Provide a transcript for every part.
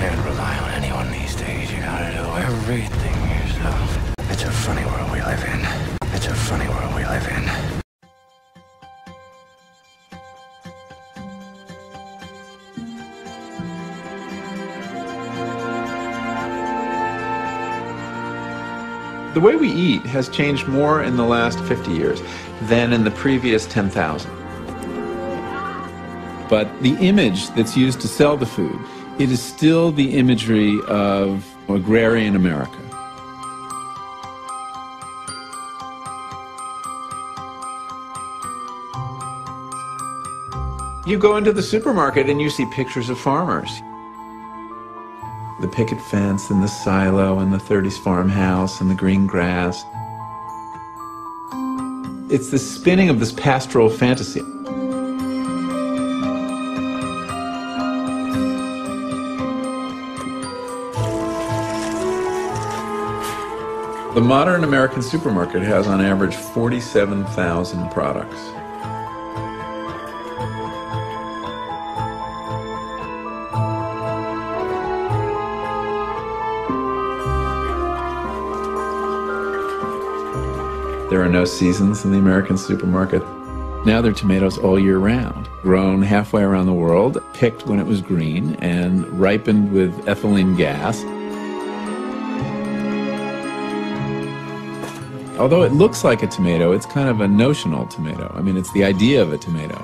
can't rely on anyone these days. You gotta do everything yourself. It's a funny world we live in. It's a funny world we live in. The way we eat has changed more in the last 50 years than in the previous 10,000. But the image that's used to sell the food, it is still the imagery of agrarian America. You go into the supermarket and you see pictures of farmers. The picket fence and the silo and the 30s farmhouse and the green grass. It's the spinning of this pastoral fantasy. The modern American supermarket has on average 47,000 products. There are no seasons in the American supermarket. Now there are tomatoes all year round, grown halfway around the world, picked when it was green, and ripened with ethylene gas. Although it looks like a tomato, it's kind of a notional tomato. I mean, it's the idea of a tomato.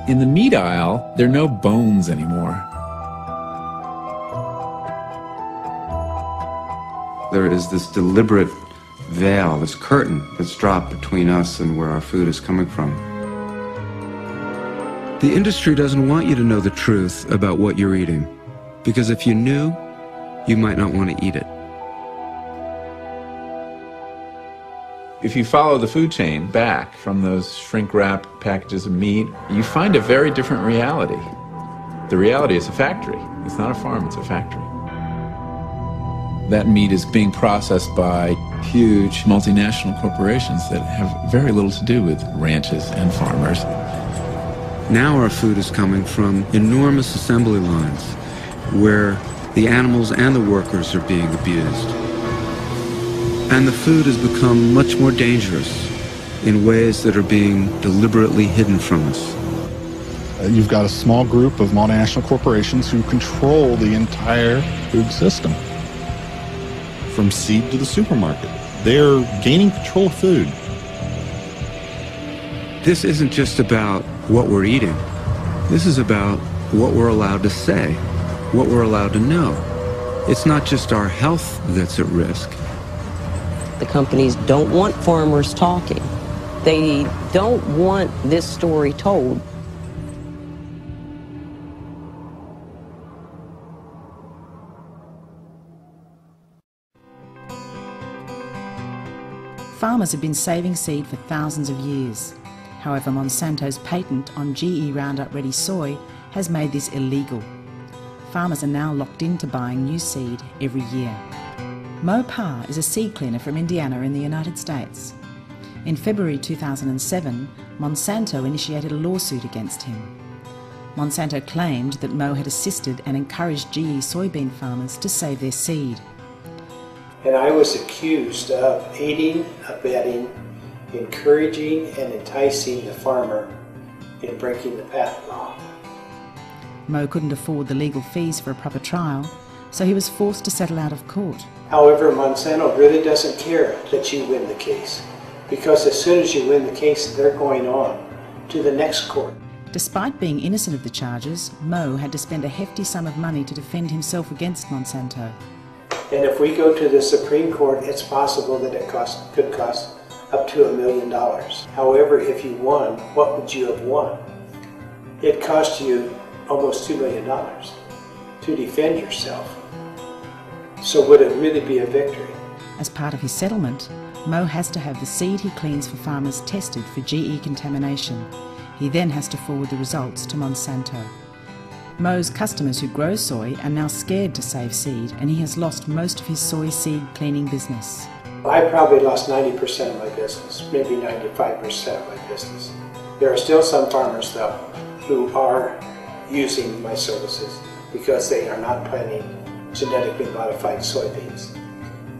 In the meat aisle, there are no bones anymore. There is this deliberate veil, this curtain that's dropped between us and where our food is coming from. The industry doesn't want you to know the truth about what you're eating, because if you knew, you might not want to eat it. If you follow the food chain back from those shrink-wrapped packages of meat, you find a very different reality. The reality is a factory. It's not a farm, it's a factory. That meat is being processed by huge multinational corporations that have very little to do with ranches and farmers. Now our food is coming from enormous assembly lines where the animals and the workers are being abused. And the food has become much more dangerous in ways that are being deliberately hidden from us. You've got a small group of multinational corporations who control the entire food system. From seed to the supermarket, they're gaining control of food. This isn't just about what we're eating. This is about what we're allowed to say, what we're allowed to know. It's not just our health that's at risk. The companies don't want farmers talking. They don't want this story told. Farmers have been saving seed for thousands of years. However, Monsanto's patent on GE Roundup Ready soy has made this illegal. Farmers are now locked into buying new seed every year. Mo Parr is a seed cleaner from Indiana in the United States. In February 2007, Monsanto initiated a lawsuit against him. Monsanto claimed that Mo had assisted and encouraged GE soybean farmers to save their seed. And I was accused of aiding, abetting, encouraging, and enticing the farmer in breaking the patent law. Mo couldn't afford the legal fees for a proper trial, so he was forced to settle out of court. However, Monsanto really doesn't care that you win the case, because as soon as you win the case, they're going on to the next court. Despite being innocent of the charges, Mo had to spend a hefty sum of money to defend himself against Monsanto. And if we go to the Supreme Court, it's possible that it could cost up to $1 million. However, if you won, what would you have won? It cost you almost $2 million to defend yourself. So would it really be a victory? As part of his settlement, Mo has to have the seed he cleans for farmers tested for GE contamination. He then has to forward the results to Monsanto. Mo's customers who grow soy are now scared to save seed, and he has lost most of his soy seed cleaning business. I probably lost 90% of my business, maybe 95% of my business. There are still some farmers, though, who are using my services because they are not planting genetically modified soybeans.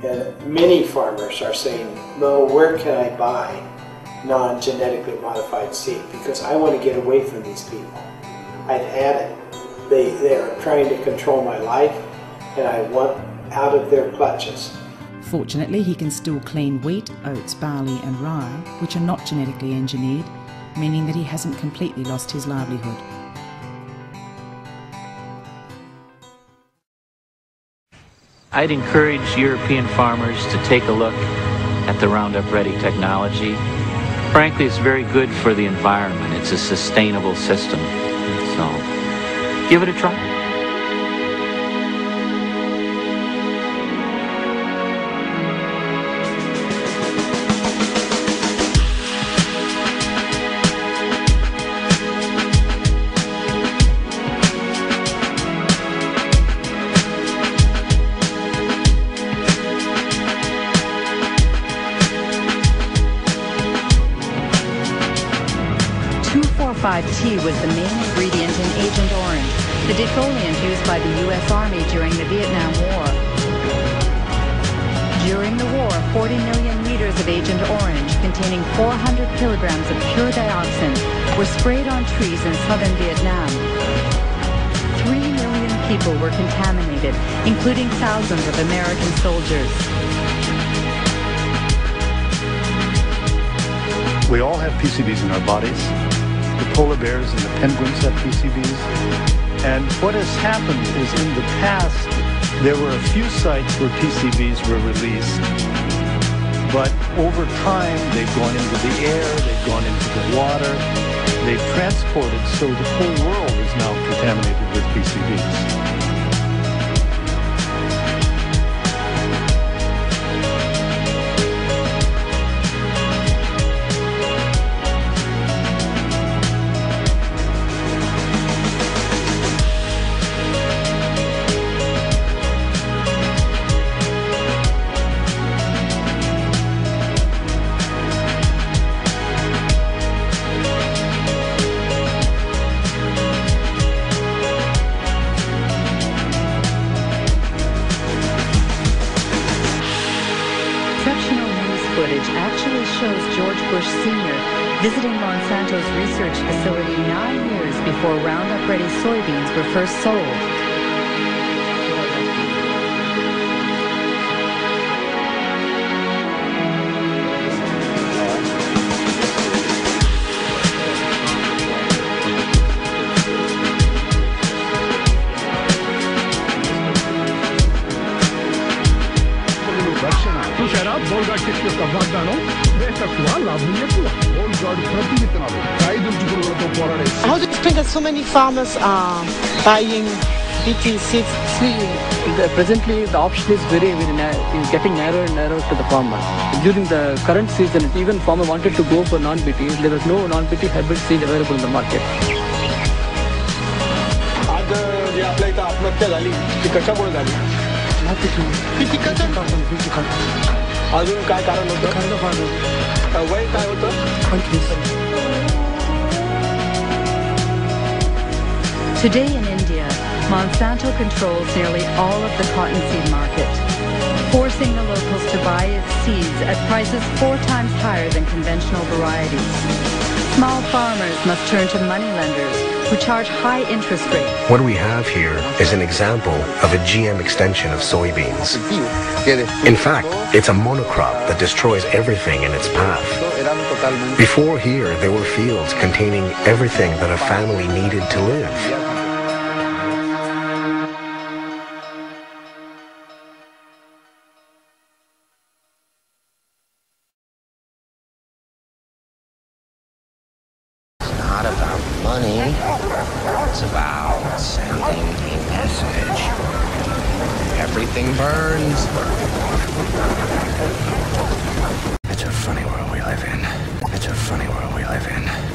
And many farmers are saying, Mo, where can I buy non-genetically modified seed? Because I want to get away from these people. I've had it. They are trying to control my life, and I want out of their clutches. Fortunately, he can still clean wheat, oats, barley and rye, which are not genetically engineered, meaning that he hasn't completely lost his livelihood. I'd encourage European farmers to take a look at the Roundup Ready technology. Frankly, it's very good for the environment. It's a sustainable system. So, give it a try. 2,4,5-T was the main ingredient in Agent Orange, the defoliant used by the U.S. Army during the Vietnam War. During the war, 40 million liters of Agent Orange, containing 400 kilograms of pure dioxin, were sprayed on trees in southern Vietnam. 3 million people were contaminated, including thousands of American soldiers. We all have PCBs in our bodies. The polar bears and the penguins have PCBs. And what has happened is in the past, there were a few sites where PCBs were released. But over time, they've gone into the air, they've gone into the water, they've transported, so the whole world is now contaminated with PCBs. Actually shows George Bush Sr. visiting Monsanto's research facility 9 years before Roundup Ready soybeans were first sold. How do you explain that so many farmers are buying BT seeds? Presently the option is is getting narrower and narrower to the farmer. During the current season, even farmer wanted to go for non-BT. There was no non-BT hybrid seed available in the market. अजून काय कारण होतं वय काय होतं Today in India, Monsanto controls nearly all of the cottonseed market, forcing the locals to buy its seeds at prices 4 times higher than conventional varieties. Small farmers must turn to moneylenders who charge high interest rates. What we have here is an example of a GM extension of soybeans. In fact, it's a monocrop that destroys everything in its path. Before here, there were fields containing everything that a family needed to live. Not about money. It's about sending a message. Everything burns. It's a funny world we live in. It's a funny world we live in.